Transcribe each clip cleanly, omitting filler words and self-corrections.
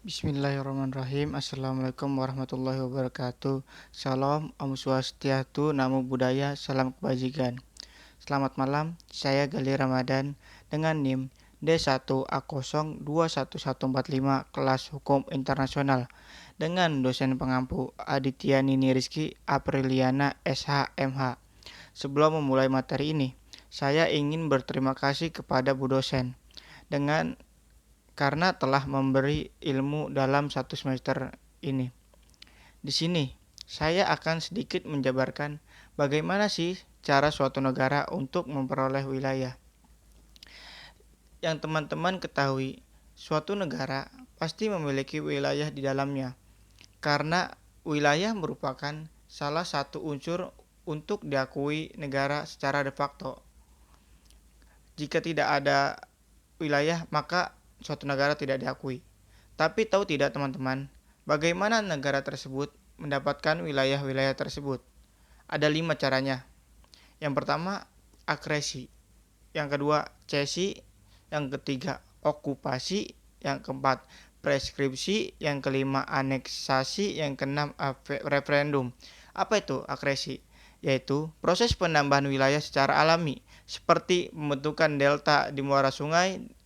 Bismillahirrahmanirrahim. Assalamualaikum warahmatullahi wabarakatuh. Salam, Om Swastiastu, Namo Buddhaya, Salam Kebajikan. Selamat malam, saya Gali Ramadan dengan NIM D1A021145 kelas Hukum Internasional dengan dosen pengampu Aditya Nini Rizky Apriliana SH.MH. Sebelum memulai materi ini, saya ingin berterima kasih kepada Bu dosen karena telah memberi ilmu dalam satu semester ini. Di sini, saya akan sedikit menjabarkan bagaimana sih cara suatu negara untuk memperoleh wilayah. Yang teman-teman ketahui, suatu negara pasti memiliki wilayah di dalamnya, karena wilayah merupakan salah satu unsur untuk diakui negara secara de facto. Jika tidak ada wilayah, maka suatu negara tidak diakui. Tapi tahu tidak teman-teman, bagaimana negara tersebut mendapatkan wilayah-wilayah tersebut? Ada 5 caranya. Yang pertama, akresi. Yang kedua, cesi. Yang ketiga, okupasi. Yang keempat, preskripsi. Yang kelima, aneksasi. Yang keenam, referendum. Apa itu akresi? Yaitu proses penambahan wilayah secara alami, seperti pembentukan delta di muara sungai,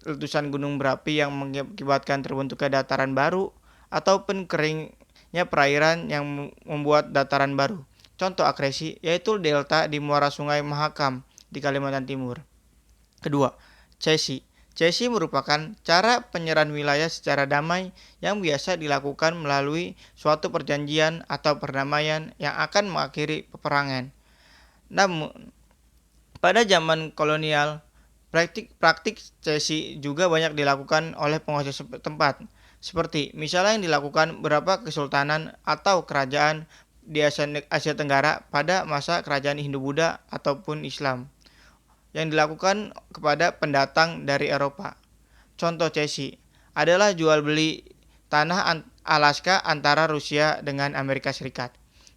letusan gunung berapi yang mengakibatkan terbentuknya dataran baru, ataupun keringnya perairan yang membuat dataran baru. Contoh akresi yaitu delta di muara sungai Mahakam di Kalimantan Timur. Kedua, cesi. Cesi merupakan cara penyerahan wilayah secara damai yang biasa dilakukan melalui suatu perjanjian atau perdamaian yang akan mengakhiri peperangan. Namun, pada zaman kolonial, praktik cesi juga banyak dilakukan oleh penguasa setempat, seperti misalnya yang dilakukan beberapa kesultanan atau kerajaan di Asia Tenggara pada masa kerajaan Hindu-Buddha ataupun Islam, yang dilakukan kepada pendatang dari Eropa. Contoh cesi adalah jual beli tanah Alaska antara Rusia dengan Amerika Serikat.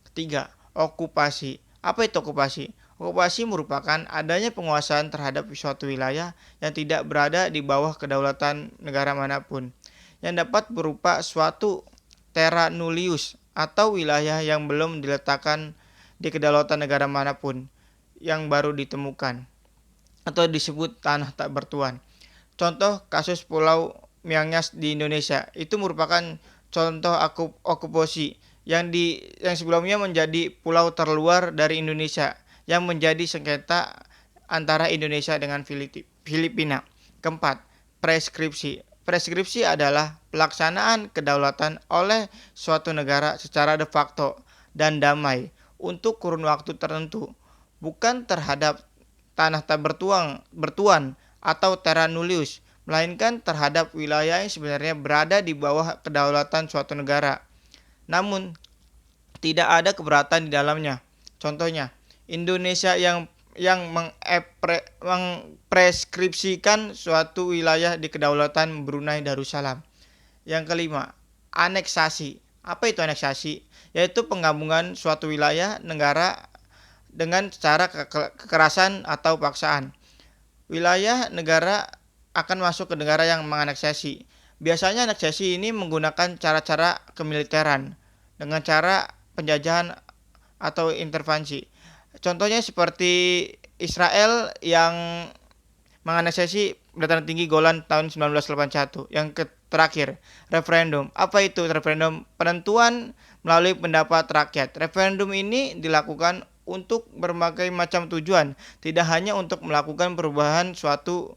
Ketiga, okupasi. Apa itu okupasi? Okupasi merupakan adanya penguasaan terhadap suatu wilayah yang tidak berada di bawah kedaulatan negara manapun, yang dapat berupa suatu terra nullius atau wilayah yang belum diletakkan di kedaulatan negara manapun, yang baru ditemukan, atau disebut tanah tak bertuan. Contoh kasus Pulau Miangas di Indonesia itu merupakan contoh okupasi yang sebelumnya menjadi pulau terluar dari Indonesia yang menjadi sengketa antara Indonesia dengan Filipina. Keempat, preskripsi. Preskripsi adalah pelaksanaan kedaulatan oleh suatu negara secara de facto dan damai untuk kurun waktu tertentu, bukan terhadap tanah tak bertuan atau terra nullius, melainkan terhadap wilayah yang sebenarnya berada di bawah kedaulatan suatu negara, namun tidak ada keberatan di dalamnya. Contohnya, Indonesia yang mempreskripsikan suatu wilayah di kedaulatan Brunei Darussalam. Yang kelima, aneksasi. Apa itu aneksasi? Yaitu penggabungan suatu wilayah negara dengan cara kekerasan atau paksaan. Wilayah negara akan masuk ke negara yang menganeksasi. Biasanya aneksasi ini menggunakan cara-cara kemiliteran dengan cara penjajahan atau intervensi. Contohnya seperti Israel yang menganeksasi dataran tinggi Golan tahun 1981. Yang terakhir, referendum. Apa itu referendum? Penentuan melalui pendapat rakyat. Referendum ini dilakukan untuk berbagai macam tujuan, tidak hanya untuk melakukan perubahan suatu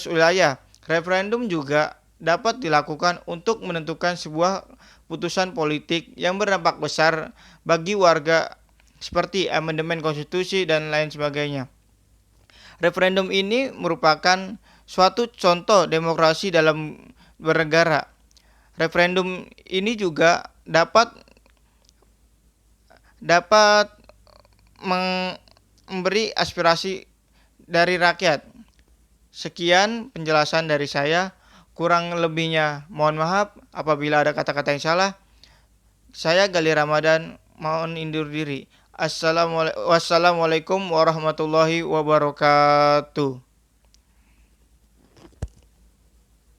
wilayah. Referendum juga dapat dilakukan untuk menentukan sebuah putusan politik yang berdampak besar bagi warga, seperti amandemen konstitusi dan lain sebagainya. Referendum ini merupakan suatu contoh demokrasi dalam bernegara. Referendum ini juga dapat memberi aspirasi dari rakyat. Sekian penjelasan dari saya. Kurang lebihnya mohon maaf apabila ada kata-kata yang salah. Saya Gali Ramadan mohon undur diri. Wassalamualaikum warahmatullahi wabarakatuh.